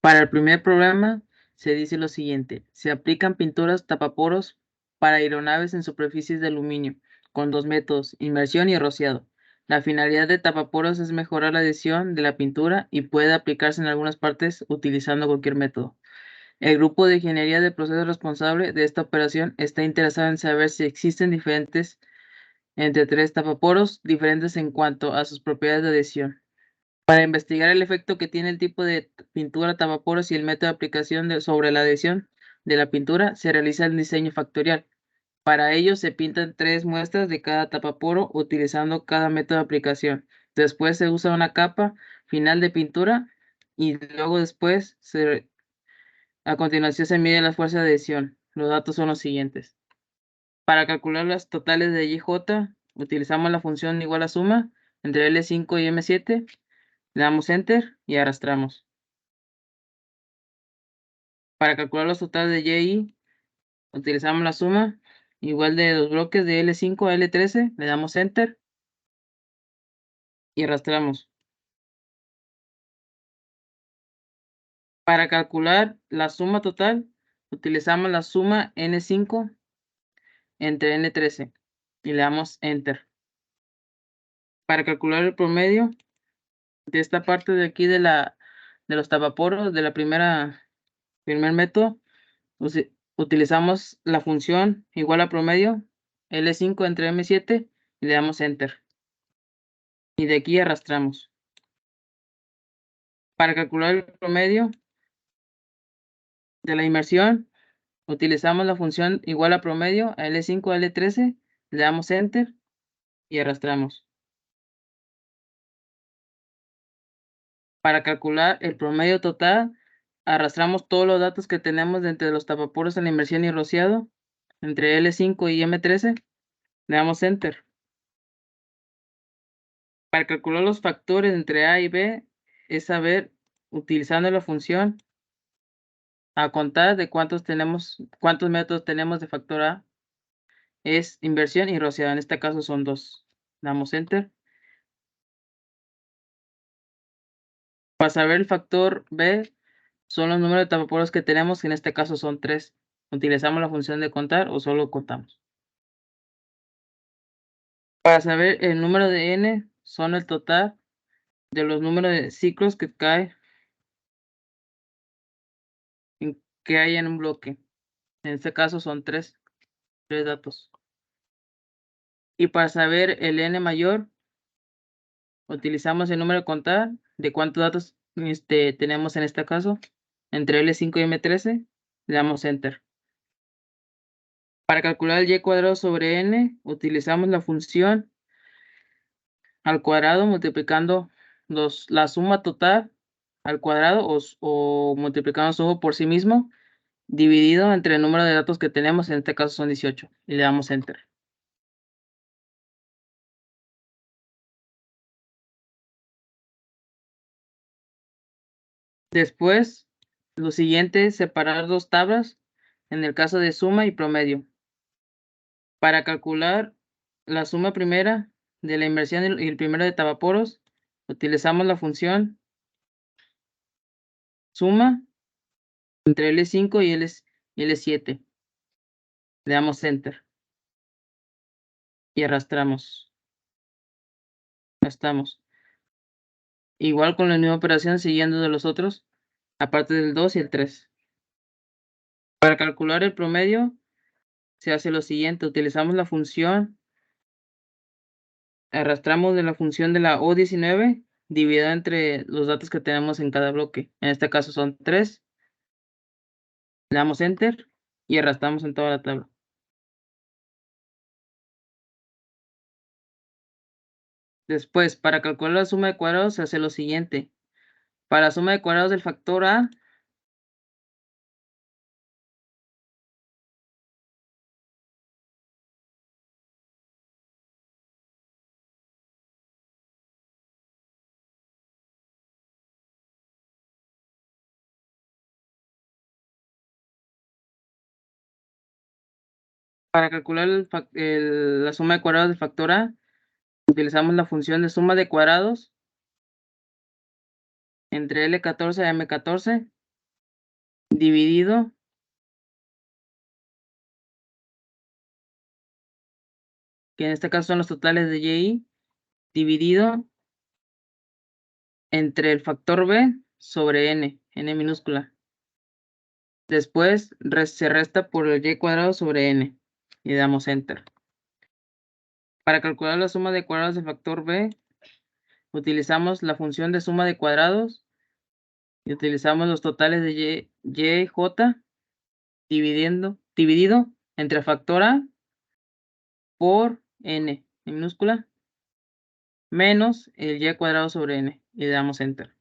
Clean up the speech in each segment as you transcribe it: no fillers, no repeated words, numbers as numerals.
Para el primer problema se dice lo siguiente: se aplican pinturas tapaporos para aeronaves en superficies de aluminio con dos métodos, inmersión y rociado. La finalidad de tapaporos es mejorar la adhesión de la pintura y puede aplicarse en algunas partes utilizando cualquier método. El grupo de ingeniería de procesos responsable de esta operación está interesado en saber si existen diferentes entre tres tapaporos diferentes en cuanto a sus propiedades de adhesión. Para investigar el efecto que tiene el tipo de pintura tapaporos y el método de aplicación sobre la adhesión de la pintura, se realiza el diseño factorial. Para ello se pintan 3 muestras de cada tapaporo utilizando cada método de aplicación. Después se usa una capa final de pintura y luego a continuación se mide la fuerza de adhesión. Los datos son los siguientes. Para calcular las totales de YJ, utilizamos la función igual a suma entre L5 y M7. Le damos Enter y arrastramos. Para calcular los totales de Y, utilizamos la suma igual de los bloques de L5 a L13. Le damos Enter y arrastramos. Para calcular la suma total, utilizamos la suma N5 entre N13 y le damos Enter. Para calcular el promedio de esta parte de aquí de los tapaporos de la primer método, utilizamos la función igual a promedio L5 entre M7 y le damos Enter. Y de aquí arrastramos. Para calcular el promedio de la inmersión, utilizamos la función igual a promedio a L5 a L13, le damos Enter y arrastramos. Para calcular el promedio total, arrastramos todos los datos que tenemos de entre los tapaporos en la inmersión y rociado, entre L5 y M13, le damos Enter. Para calcular los factores entre A y B, es saber, utilizando la función, a contar de cuántos métodos tenemos de factor A, es inversión y rociado. En este caso son 2. Damos Enter. Para saber el factor B, son los números de tapaporos que tenemos, que en este caso son 3. ¿Utilizamos la función de contar o solo contamos? Para saber el número de N, son el total de los números de ciclos que hay en un bloque. En este caso son 3 datos. Y para saber el N mayor, utilizamos el número de contar de cuántos datos tenemos en este caso, entre L5 y M13, le damos Enter. Para calcular el Y cuadrado sobre N, utilizamos la función al cuadrado multiplicando la suma total al cuadrado o multiplicando su por sí mismo, dividido entre el número de datos que tenemos, en este caso son 18, y le damos Enter. Después, lo siguiente es separar 2 tablas en el caso de suma y promedio. Para calcular la suma primera de la inversión y el primero de tapaporos, utilizamos la función suma entre L5 y L7. Le damos Enter y arrastramos. Ya estamos. Igual con la misma operación siguiendo de los otros, aparte del 2 y el 3. Para calcular el promedio, se hace lo siguiente: utilizamos la función, arrastramos de la función de la O19 dividida entre los datos que tenemos en cada bloque. En este caso son 3. Le damos Enter y arrastramos en toda la tabla. Después, para calcular la suma de cuadrados, se hace lo siguiente. Para la suma de cuadrados del factor A, para calcular la suma de cuadrados del factor A, utilizamos la función de suma de cuadrados entre L14 a M14. dividido que en este caso son los totales de y, dividido entre el factor b sobre n minúscula. Después se resta por el y cuadrado sobre n y damos enter. Para calcular la suma de cuadrados del factor b, utilizamos la función de suma de cuadrados y utilizamos los totales de y j dividido entre factor a por n en minúscula menos el y cuadrado sobre n y le damos enter.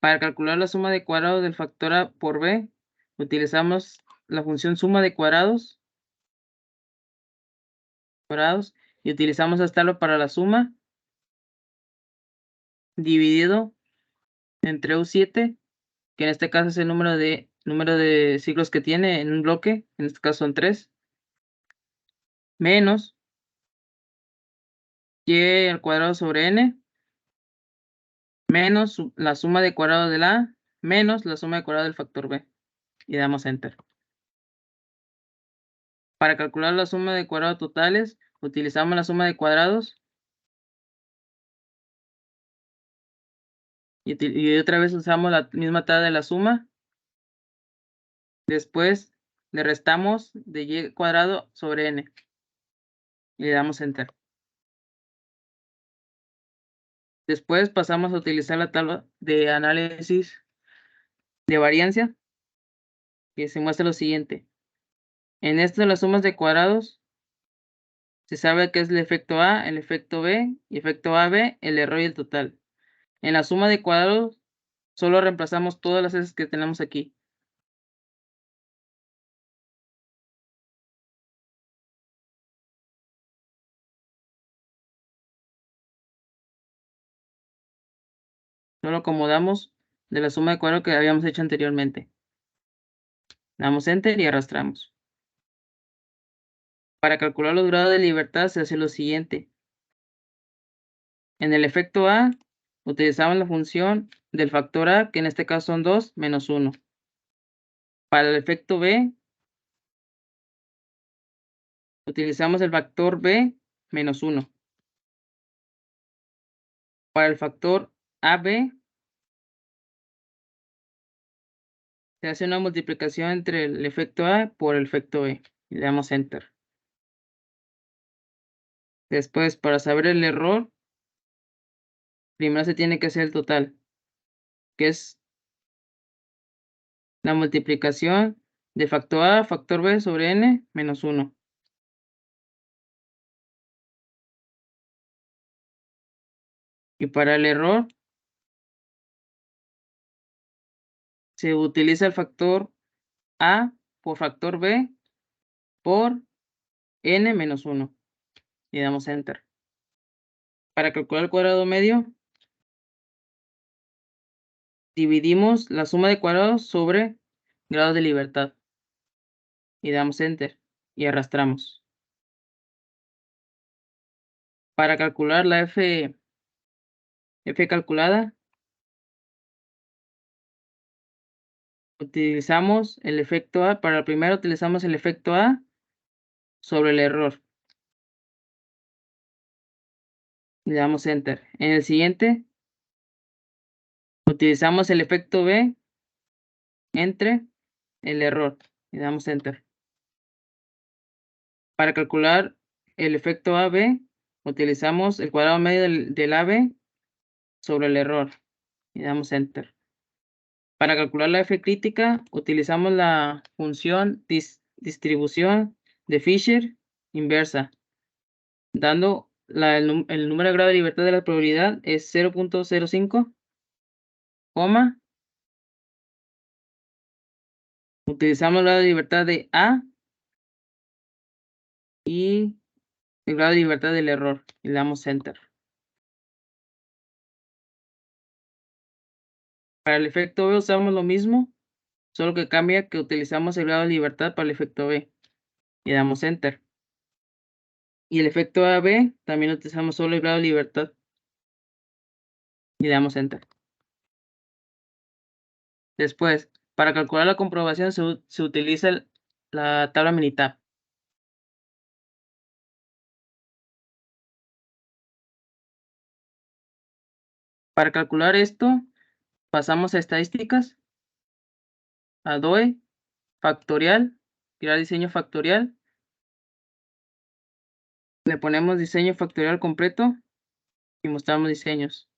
Para calcular la suma de cuadrados del factor a por b, utilizamos la función suma de cuadrados y utilizamos esta tabla para la suma dividido entre U7, que en este caso es el número de ciclos que tiene en un bloque, en este caso son 3, menos y al cuadrado sobre n, menos la suma de cuadrados de la a, menos la suma de cuadrados del factor b. Y damos enter. Para calcular la suma de cuadrados totales, utilizamos la suma de cuadrados. Y otra vez usamos la misma tabla de la suma. Después le restamos de y cuadrado sobre n. Y le damos enter. Después pasamos a utilizar la tabla de análisis de variancia, que se muestra lo siguiente. En esto de las sumas de cuadrados, se sabe que es el efecto A, el efecto B, y efecto AB, el error y el total. En la suma de cuadrados, solo reemplazamos todas las S que tenemos aquí. Solo acomodamos de la suma de cuadrados que habíamos hecho anteriormente. Damos enter y arrastramos. Para calcular los grados de libertad se hace lo siguiente. En el efecto A, utilizamos la función del factor A, que en este caso son 2 menos 1. Para el efecto B, utilizamos el factor B menos 1. Para el factor AB, se hace una multiplicación entre el efecto A por el efecto B. Y le damos enter. Después, para saber el error, primero se tiene que hacer el total, que es la multiplicación de factor A, factor B sobre n menos 1. Y para el error, se utiliza el factor A por factor B por n menos 1. Y damos enter. Para calcular el cuadrado medio, dividimos la suma de cuadrados sobre grados de libertad. Y damos enter. Y arrastramos. Para calcular la F calculada, utilizamos el efecto A. Para el primero utilizamos el efecto A sobre el error. Y le damos enter. En el siguiente, utilizamos el efecto B entre el error. Y damos enter. Para calcular el efecto AB, utilizamos el cuadrado medio del AB sobre el error. Y damos enter. Para calcular la F crítica, utilizamos la función distribución de Fisher inversa, dando el número de grado de libertad de la probabilidad es 0.05, utilizamos el grado de libertad de A y el grado de libertad del error y le damos enter. Para el efecto B usamos lo mismo, solo que cambia que utilizamos el grado de libertad para el efecto B y damos enter. Y el efecto AB también utilizamos solo el grado de libertad y le damos enter. Después, Para calcular la comprobación se utiliza la tabla Minitab. Para calcular esto, pasamos a estadísticas, a DOE, factorial, crear diseño factorial. Le ponemos diseño factorial completo y mostramos diseños.